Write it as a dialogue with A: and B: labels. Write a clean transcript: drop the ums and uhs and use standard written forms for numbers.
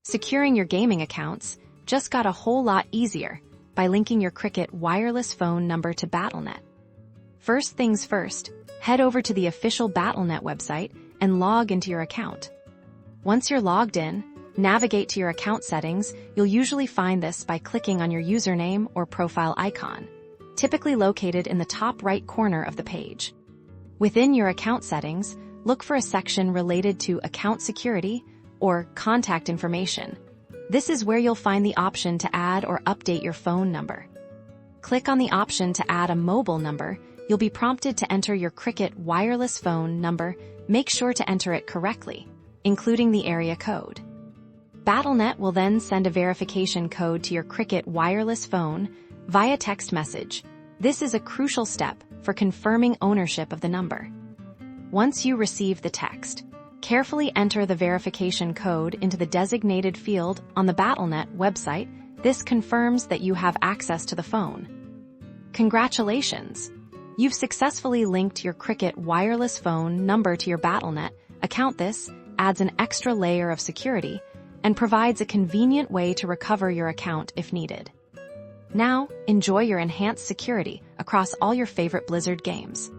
A: Securing your gaming accounts just got a whole lot easier by linking your Cricket wireless phone number to Battle.net. First things first, head over to the official Battle.net website and log into your account. Once you're logged in, navigate to your account settings. You'll usually find this by clicking on your username or profile icon, typically located in the top right corner of the page. Within your account settings, look for a section related to account security or contact information. This is where you'll find the option to add or update your phone number. Click on the option to add a mobile number. You'll be prompted to enter your Cricket wireless phone number. Make sure to enter it correctly, including the area code. Battle.net will then send a verification code to your Cricket wireless phone via text message. This is a crucial step for confirming ownership of the number. Once you receive the text, carefully enter the verification code into the designated field on the Battle.net website. This confirms that you have access to the phone. Congratulations! You've successfully linked your Cricket wireless phone number to your Battle.net account. This adds an extra layer of security and provides a convenient way to recover your account if needed. Now, enjoy your enhanced security across all your favorite Blizzard games.